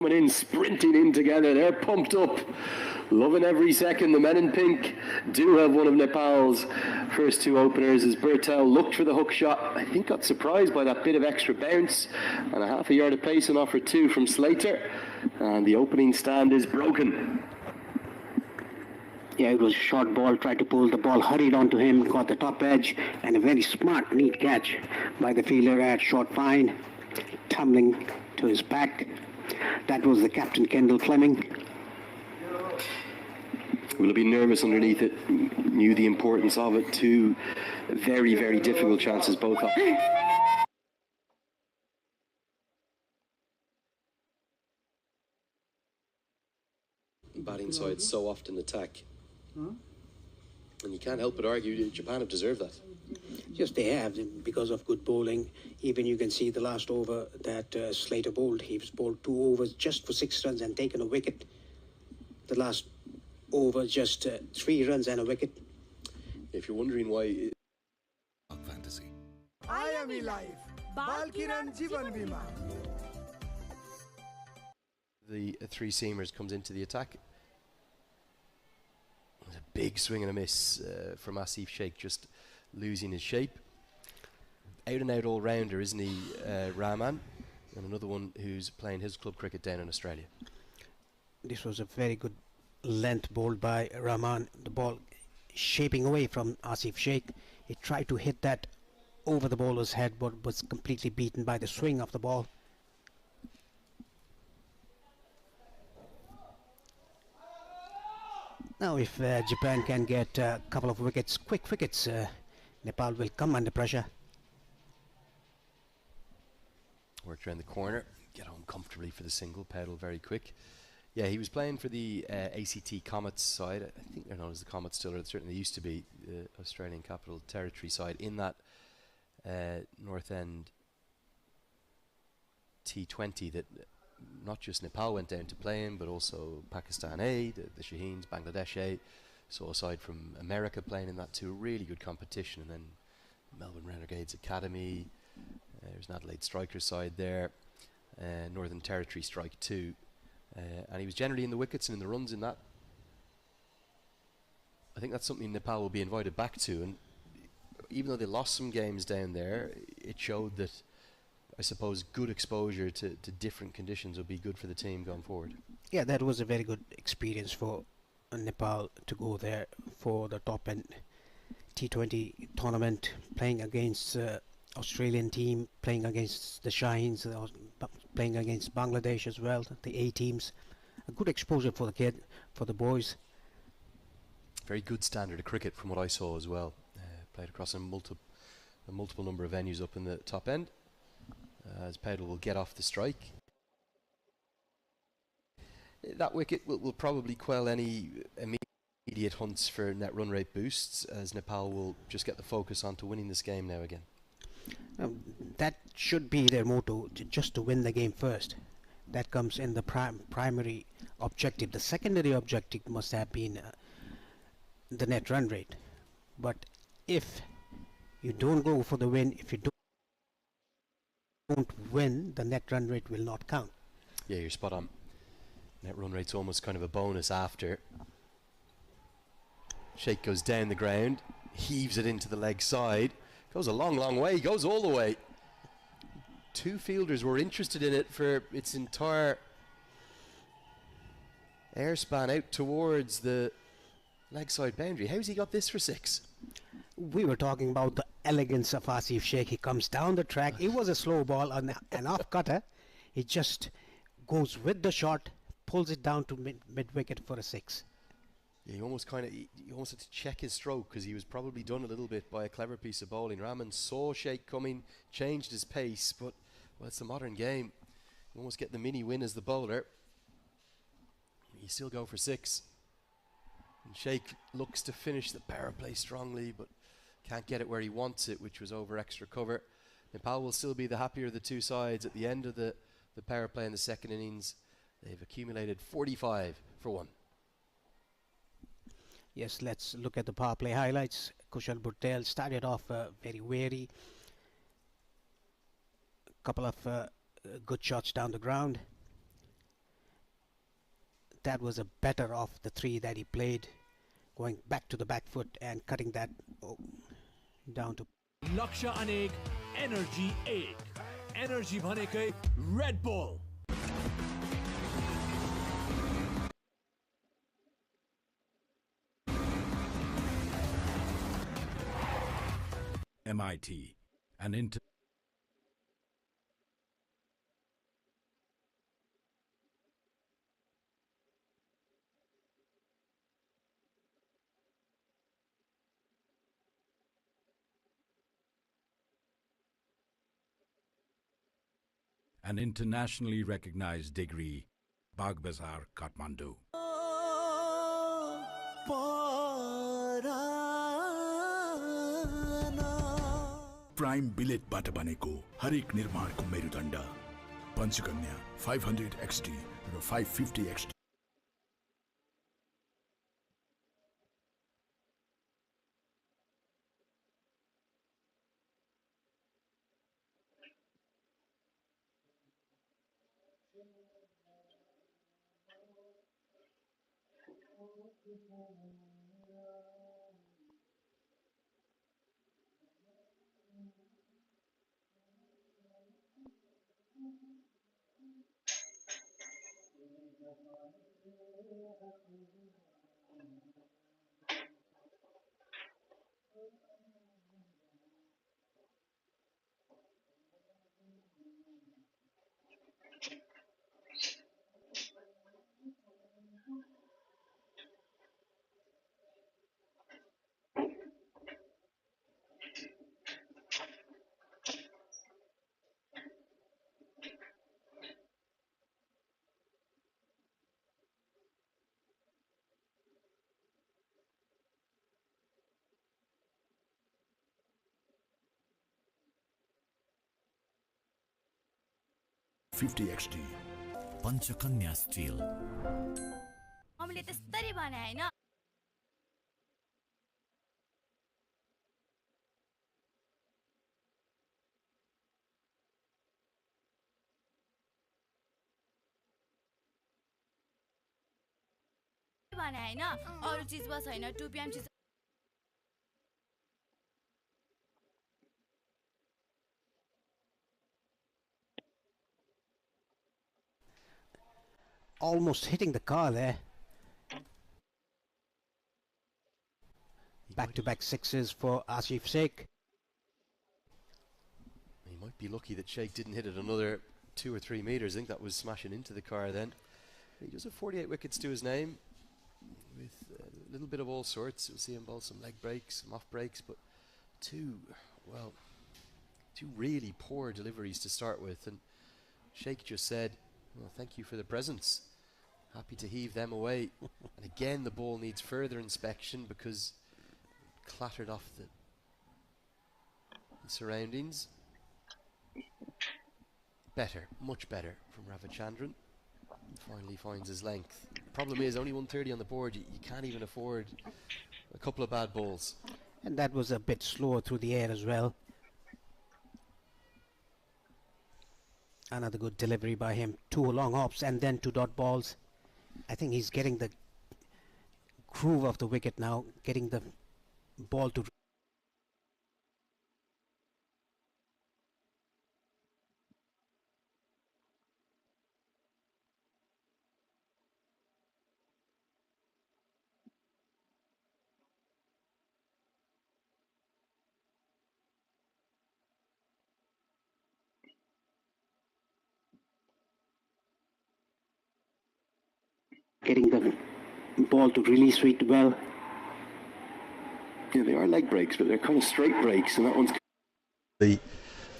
coming in, sprinting in together. They're pumped up, loving every second. The men in pink do have one of Nepal's first two openers as Bertel looked for the hook shot. I think got surprised by that bit of extra bounce and a half a yard of pace on offer two from Slater. And the opening stand is broken. Yeah, it was a short ball, tried to pull the ball, hurried onto him, got the top edge, and a very smart, neat catch by the fielder at short fine, tumbling to his back. That was the captain, Kendall Fleming. Will have been nervous underneath it, knew the importance of it. Two very, very difficult chances, both of them. Batting sides so often attack. And you can't help but argue Japan have deserved that. Yes, they have, because of good bowling. Even you can see the last over that Slater bowled. He was bowled 2 overs just for 6 runs and taken a wicket. The last over, just 3 runs and a wicket. If you're wondering why... Fantasy. I am alive. Balkiran Jivan Bima. The three-seamers comes into the attack. A big swing and a miss from Asif Sheikh, just losing his shape. Out and out all-rounder, isn't he, Rahman? And another one who's playing his club cricket down in Australia. This was a very good length bowled by Rahman. The ball shaping away from Asif Sheikh. He tried to hit that over the bowler's head, but was completely beaten by the swing of the ball. Now, if Japan can get a couple of wickets, quick wickets, Nepal will come under pressure. Worked around the corner, get home comfortably for the single, pedal very quick. Yeah, he was playing for the ACT Comets side. I think they're known as the Comets still, or certainly used to be the Australian Capital Territory side in that North End T20 that not just Nepal went down to play in, but also Pakistan A, the Shaheens, Bangladesh A. So aside from America playing in that too, really good competition. And then Melbourne Renegades Academy, there's an Adelaide Strikers side there, Northern Territory Strike 2. And he was generally in the wickets and in the runs in that. I think that's something Nepal will be invited back to. And even though they lost some games down there, it showed that, I suppose, good exposure to different conditions will be good for the team going forward. Yeah, that was a very good experience for Nepal to go there for the top end T20 tournament, playing against Australian team, playing against the Shaheens, playing against Bangladesh as well, the A teams. A good exposure for the kid, for the boys. Very good standard of cricket from what I saw as well. Played across a multiple number of venues up in the top end. As Pedal will get off the strike. That wicket will probably quell any immediate hunts for net run rate boosts, as Nepal will just get the focus onto winning this game now again. That should be their motto, just to win the game first. That comes in the primary objective. The secondary objective must have been the net run rate. But if you don't go for the win, if you don't win, the net run rate will not count. Yeah, you're spot on. Net run rate's almost kind of a bonus after. Sheikh goes down the ground, heaves it into the leg side, goes a long, long way, goes all the way. Two fielders were interested in it for its entire airspan out towards the leg side boundary. How's he got this for 6? We were talking about the elegance of Asif Sheikh. He comes down the track. It was a slow ball, an off cutter. He just goes with the shot, pulls it down to mid wicket for a 6. Yeah, he almost had to check his stroke because he was probably done a little bit by a clever piece of bowling. Rahman saw Sheikh coming, changed his pace, but well, it's the modern game. You almost get the mini win as the bowler. You still go for 6. And Sheikh looks to finish the power play strongly, but can't get it where he wants it, which was over extra cover. Nepal will still be the happier of the two sides at the end of the power play in the second innings. They've accumulated 45 for 1. Yes, let's look at the power play highlights. Kushal Bhurtel started off very wary. A couple of good shots down the ground. that was a better of the three that he played, going back to the back foot and cutting that down to. लक्ष्य अनेक energy एक energy भनेकै Red Bull MIT, an an internationally recognized degree, Bagbazar, Kathmandu. Prime बिलेटबाट बनेको हरेक निर्माणको मेरुदण्ड Panchakanya 500 XT र 550 XT। XT Panchakanya Steel. हामीले त्यसरी भने हैन भने हैन अरु चीज बस हैन 2 pm चीज Almost hitting the car there. Back-to-back sixes for Asif Sheikh. He might be lucky that Sheikh didn't hit it another 2 or 3 meters. I think that was smashing into the car then. He does have 48 wickets to his name, with a little bit of all sorts. You'll see him bowl some leg breaks, some off breaks, but two really poor deliveries to start with. And Sheikh just said, well, thank you for the presents. Happy to heave them away. And again, the ball needs further inspection because it clattered off the surroundings. Better, much better from Ravichandran. Finally finds his length. Problem is, only 130 on the board. You can't even afford a couple of bad balls. And that was a bit slower through the air as well. Another good delivery by him. 2 long hops and then 2 dot balls. I think he's getting the groove of the wicket now, getting the ball to getting the ball to release it well. Yeah, they are leg breaks, but they're kind of straight breaks, and that one's... They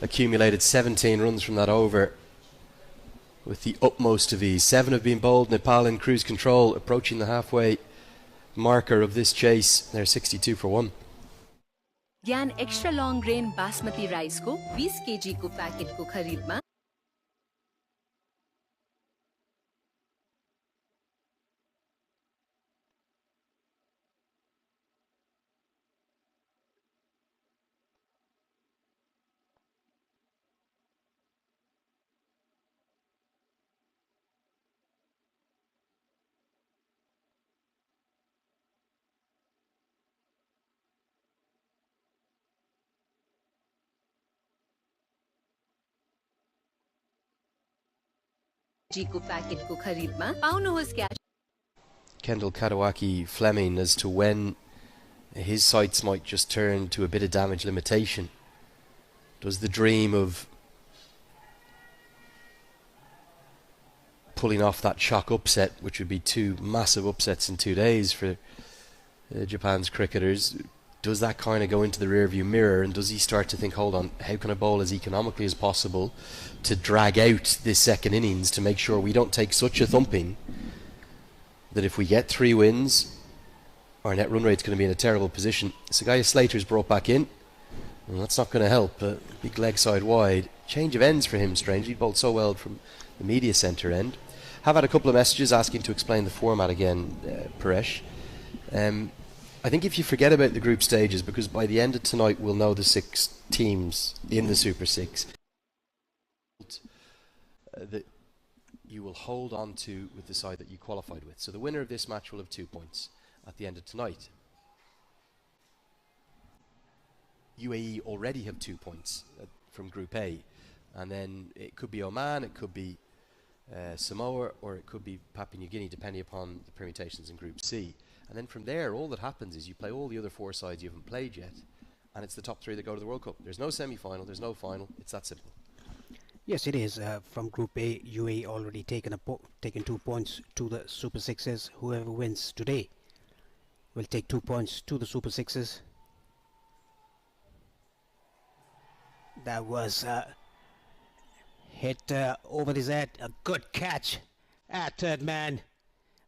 accumulated 17 runs from that over with the utmost of ease. 7 have been bowled. Nepal in cruise control, approaching the halfway marker of this chase. They're 62 for 1. Gyan extra long grain basmati राइसको 20 KG को प्याकेटको खरिदमा जी को प्याकेटको खरिदमा पाउनुहोस् क्यास Kendall Kadawaki Fleming as to when his sights might just turn to a bit of damage limitation. Does the dream of pulling off that shock upset, which would be 2 massive upsets in 2 days for Japan's cricketers, does that kind of go into the rearview mirror, and does he start to think, hold on, how can I bowl as economically as possible to drag out this second innings to make sure we don't take such a thumping that if we get 3 wins, our net run rate's going to be in a terrible position. Sagaya Slater's brought back in, and that's not going to help. Big leg side wide. Change of ends for him, strangely. Bowled so well from the media centre end. Have had a couple of messages asking to explain the format again, Paresh. I think if you forget about the group stages, because by the end of tonight we'll know the 6 teams in the Super 6 that you will hold on to with the side that you qualified with. So the winner of this match will have 2 points at the end of tonight. UAE already have 2 points from Group A, and then it could be Oman, it could be Samoa, or it could be Papua New Guinea, depending upon the permutations in Group C. And then from there, all that happens is you play all the other 4 sides you haven't played yet, and it's the top 3 that go to the World Cup. There's no semi-final, there's no final. It's that simple. Yes, it is. From Group A, UAE already taken 2 points to the Super Sixes. Whoever wins today will take 2 points to the Super Sixes. That was hit over his head. A good catch at third man.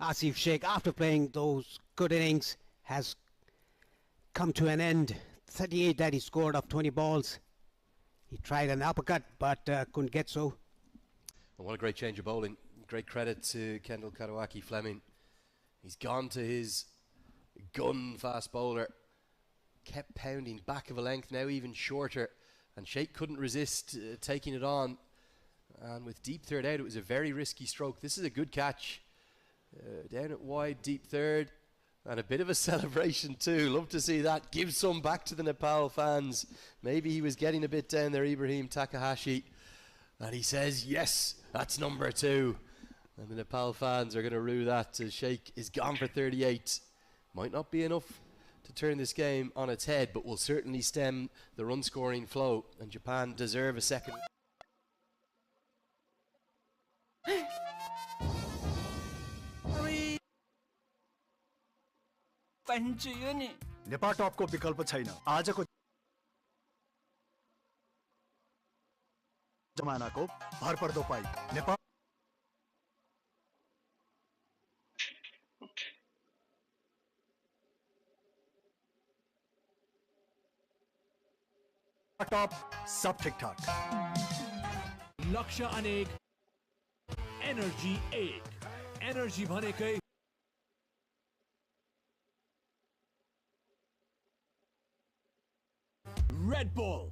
Asif Sheikh, after playing those good innings, has come to an end. 38 that he scored off 20 balls. He tried an uppercut, but couldn't get so. Well, what a great change of bowling. Great credit to Kendall Kadawaki Fleming. He's gone to his gun fast bowler. Kept pounding back of a length, now even shorter. And Sheikh couldn't resist taking it on. And with deep third out, it was a very risky stroke. This is a good catch. Down at wide, deep third. And a bit of a celebration too. Love to see that. Give some back to the Nepal fans. Maybe he was getting a bit down there, Ibrahim Takahashi. And he says, yes, that's number 2. And the Nepal fans are going to rue that. Sheikh is gone for 38. Might not be enough to turn this game on its head, but will certainly stem the run scoring flow. And Japan deserve a second. Nepal टपको विकल्प छैन आजको जमानाको भरपर्दो पाइ नेपाल टप सब ठीक-ठाक लक्ष्य अनेक energy 1 energy भनेकै Red Bull.